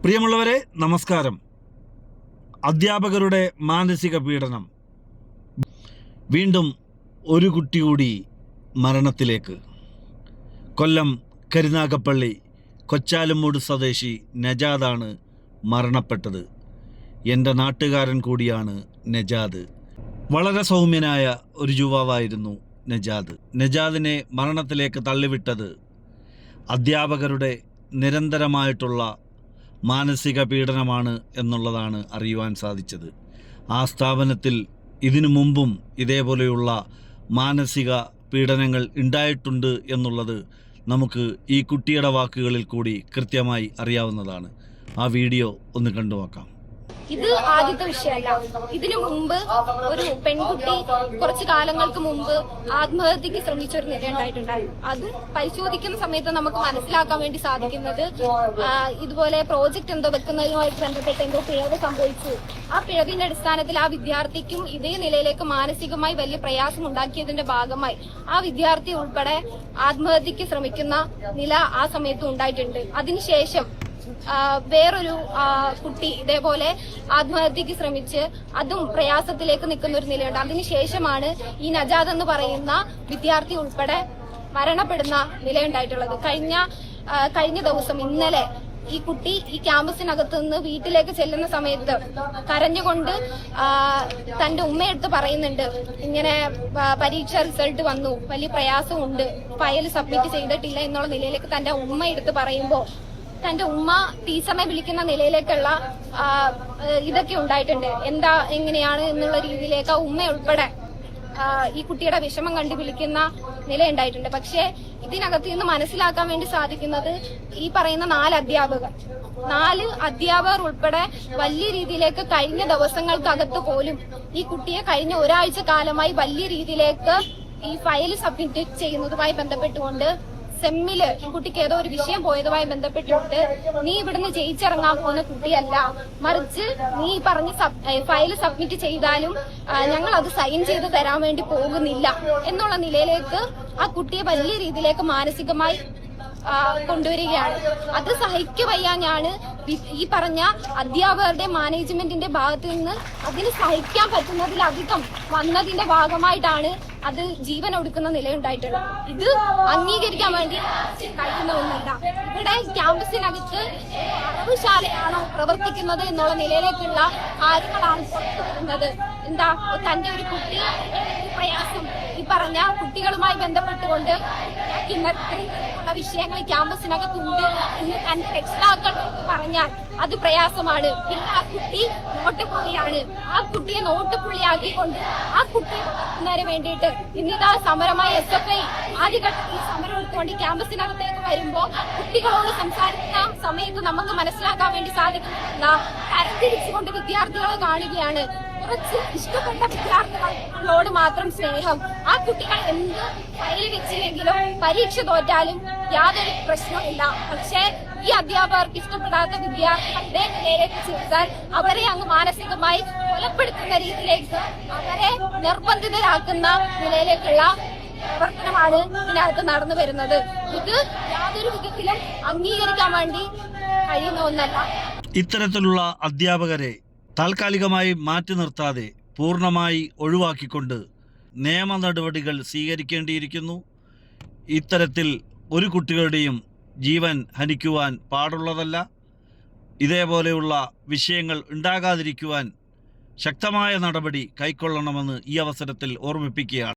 പ്രിയമുള്ളവരെ നമസ്കാരം. അധ്യാപകരുടെ മാനസിക പീഡനം. വീണ്ടും ഒരു കുട്ടി കൂടി മരണത്തിലേക്ക്. കൊല്ലം കരുനാഗപ്പള്ളി കൊച്ചാലുമൂട് സ്വദേശി നജാദാണ് മരണപ്പെട്ടത്. എൻ്റെ നാട്ടുകാരൻ കൂടിയാണ് നജാദ്. വളരെ സൗമ്യനായ ഒരു യുവാവായിരുന്നു നജാദ്. നജാദിനെ മരണത്തിലേക്ക് തള്ളിവിട്ടത് അധ്യാപകരുടെ നിരന്തരമായിട്ടുള്ള മാനസിക പീഡനമാണ് എന്നുള്ളതാണ് അറിയുവാൻ സാധിച്ചത്. ആ സ്ഥാപനത്തിൽ ഇതിനു മുമ്പും ഇതേപോലെയുള്ള മാനസിക പീഡനങ്ങൾ ഉണ്ടായിട്ടുണ്ട് എന്നുള്ളത് നമുക്ക് ഈ കുട്ടിയുടെ വാക്കുകളിൽ കൂടി കൃത്യമായി അറിയാവുന്നതാണ്. ആ വീഡിയോ ഒന്ന് കണ്ടു നോക്കാം. ഇത് ആദ്യത്തെ വിഷയമല്ല. ഇതിനു മുമ്പ് ഒരു പെൺകുട്ടി കുറച്ചു കാലങ്ങൾക്ക് മുമ്പ് ആത്മഹത്യക്ക് ശ്രമിച്ചൊരു നില ഉണ്ടായിട്ടുണ്ടായിരുന്നു. അത് പരിശോധിക്കുന്ന സമയത്ത് നമുക്ക് മനസ്സിലാക്കാൻ വേണ്ടി സാധിക്കുന്നത് ഇതുപോലെ പ്രോജക്റ്റ് എന്തോ വെക്കുന്നതുമായി ബന്ധപ്പെട്ട് എന്തോ പിഴവ് സംഭവിച്ചു. ആ പിഴവിന്റെ അടിസ്ഥാനത്തിൽ ആ വിദ്യാർത്ഥിക്കും ഇതേ നിലയിലേക്ക് മാനസികമായി വലിയ പ്രയാസം ഉണ്ടാക്കിയതിന്റെ ഭാഗമായി ആ വിദ്യാർത്ഥി ഉൾപ്പെടെ ആത്മഹത്യക്ക് ശ്രമിക്കുന്ന നില ആ സമയത്ത് ഉണ്ടായിട്ടുണ്ട്. അതിനുശേഷം വേറൊരു കുട്ടി ഇതേപോലെ ആത്മഹത്യക്ക് ശ്രമിച്ച് അതും പ്രയാസത്തിലേക്ക് നിൽക്കുന്ന ഒരു നിലയുണ്ട്. അതിനുശേഷമാണ് ഈ നജാദ് എന്ന് പറയുന്ന വിദ്യാർത്ഥി ഉൾപ്പെടെ മരണപ്പെടുന്ന നിലയുണ്ടായിട്ടുള്ളത്. കഴിഞ്ഞ ദിവസം ഇന്നലെ ഈ കുട്ടി ഈ ക്യാമ്പസിനകത്ത് നിന്ന് വീട്ടിലേക്ക് ചെല്ലുന്ന സമയത്ത് കരഞ്ഞുകൊണ്ട് തന്റെ ഉമ്മയെടുത്ത് പറയുന്നുണ്ട്, ഇങ്ങനെ പരീക്ഷ റിസൾട്ട് വന്നു, വലിയ പ്രയാസമുണ്ട്, ഫയൽ സബ്മിറ്റ് ചെയ്തിട്ടില്ല എന്നുള്ള നിലയിലേക്ക് തന്റെ ഉമ്മ എടുത്ത് പറയുമ്പോൾ തന്റെ ഉമ്മ ടീച്ചറിനെ വിളിക്കുന്ന നിലയിലേക്കുള്ള ഇതൊക്കെ ഉണ്ടായിട്ടുണ്ട്. എന്താ എങ്ങനെയാണ് എന്നുള്ള രീതിയിലേക്ക് ആ ഉമ്മ ഉൾപ്പെടെ ഈ കുട്ടിയുടെ വിഷമം കണ്ടു വിളിക്കുന്ന നില ഉണ്ടായിട്ടുണ്ട്. പക്ഷെ ഇതിനകത്ത് നിന്ന് മനസ്സിലാക്കാൻ വേണ്ടി സാധിക്കുന്നത് ഈ പറയുന്ന 4 അധ്യാപകർ ഉൾപ്പെടെ വലിയ രീതിയിലേക്ക് കഴിഞ്ഞ ദിവസങ്ങൾക്കകത്ത് പോലും ഈ കുട്ടിയെ കഴിഞ്ഞ ഒരാഴ്ച കാലമായി വലിയ രീതിയിലേക്ക് ഈ ഫയൽ സബ്മിറ്റ് ചെയ്യുന്നതുമായി ബന്ധപ്പെട്ടുകൊണ്ട് സെമ്മില് ഈ കുട്ടിക്ക് ഏതോ ഒരു വിഷയം പോയതുമായി ബന്ധപ്പെട്ടുകൊണ്ട് നീ ഇവിടുന്ന് ജയിച്ചിറങ്ങാൻ പോകുന്ന കുട്ടിയല്ല, മറിച്ച് നീ പറഞ്ഞ് ഫയൽ സബ്മിറ്റ് ചെയ്താലും ഞങ്ങൾ അത് സൈൻ ചെയ്ത് തരാൻ വേണ്ടി പോകുന്നില്ല എന്നുള്ള നിലയിലേക്ക് ആ കുട്ടിയെ വലിയ രീതിയിലേക്ക് മാനസികമായി കൊണ്ടുവരികയാണ്. അത് സഹിക്കവയ്യാഞ്ഞാണ് ഈ പറഞ്ഞ അധ്യാപകരുടെ മാനേജ്മെന്റിന്റെ ഭാഗത്ത് നിന്ന് അതിന് സഹിക്കാൻ പറ്റുന്നതിലധികം വന്നതിന്റെ ഭാഗമായിട്ടാണ് അത് ജീവൻ ഒടുക്കുന്ന നിലയുണ്ടായിട്ടുള്ളത്. ഇത് അംഗീകരിക്കാൻ വേണ്ടി കഴിയുന്ന ഒന്നല്ല. ഇവിടെ ക്യാമ്പസിനകത്ത് അറവുശാലയാണോ പ്രവർത്തിക്കുന്നത് എന്നുള്ള നിലയിലേക്കുള്ള കാര്യങ്ങളാണ് പുറത്തുവരുന്നത്. എന്താ തന്റെ ഒരു കുട്ടി പ്രയാസം ഈ പറഞ്ഞ കുട്ടികളുമായി ബന്ധപ്പെട്ടുകൊണ്ട് ഇന്നത്തെ വിഷയങ്ങൾ ക്യാമ്പസിനകത്തുണ്ട് എന്ന് തന്റെ രക്ഷിതാക്കൾ പറഞ്ഞാൽ അത് പ്രയാസമാണ്. പിന്നെ ആ കുട്ടി നോട്ടുപുള്ളിയാണ്. ആ കുട്ടിയെ നോട്ടുപുള്ളിയാക്കിക്കൊണ്ട് ആ കുട്ടിയെ വേണ്ടിയിട്ട് ഇന്നിതാ സമരമായ SFI ആദ്യഘട്ടത്തിൽ സമരം എടുത്തുകൊണ്ട് ക്യാമ്പസിനകത്തേക്ക് വരുമ്പോ കുട്ടികളോട് സംസാരിക്കുന്ന സമയത്ത് നമുക്ക് മനസ്സിലാക്കാൻ വേണ്ടി സാധിക്കുന്ന തരംതിരിച്ചുകൊണ്ട് വിദ്യാർത്ഥികളെ കാണുകയാണ്. കുറച്ച് ഇഷ്ടപ്പെട്ട വിദ്യാർത്ഥികളോട് മാത്രം സ്നേഹം. ആ കുട്ടികൾ എന്ത് ഫയൽ വെച്ചില്ലെങ്കിലും പരീക്ഷ തോറ്റാലും യാതൊരു പ്രശ്നവുമില്ല. പക്ഷേ ഈ അധ്യാപകർക്ക് ഇഷ്ടപ്പെടാത്ത വിദ്യാർത്ഥികളുടെ നിലയിലേക്ക് ചേർത്താൽ അവരെ അങ്ങ് മാനസികമായി കൊലപ്പെടുത്തുന്ന രീതിയിലേക്ക് അവരെ നിർബന്ധിതരാക്കുന്ന നിലയിലേക്കുള്ള പ്രവർത്തനമാണ് ഇതിനകത്ത് നടന്നു വരുന്നത്. ഇത് യാതൊരു വിധത്തിലും അംഗീകരിക്കാൻ വേണ്ടി കഴിയുന്ന ഒന്നല്ല. ഇത്തരത്തിലുള്ള അധ്യാപകരെ താൽക്കാലികമായി മാറ്റി നിർത്താതെ പൂർണ്ണമായി ഒഴിവാക്കിക്കൊണ്ട് നിയമ നടപടികൾ സ്വീകരിക്കേണ്ടിയിരിക്കുന്നു. ഇത്തരത്തിൽ ഒരു കുട്ടികളുടെയും ജീവൻ ഹനിക്കുവാൻ പാടുള്ളതല്ല. ഇതേപോലെയുള്ള വിഷയങ്ങൾ ഉണ്ടാകാതിരിക്കുവാൻ ശക്തമായ നടപടി കൈക്കൊള്ളണമെന്ന് ഈ അവസരത്തിൽ ഓർമ്മിപ്പിക്കുകയാണ്.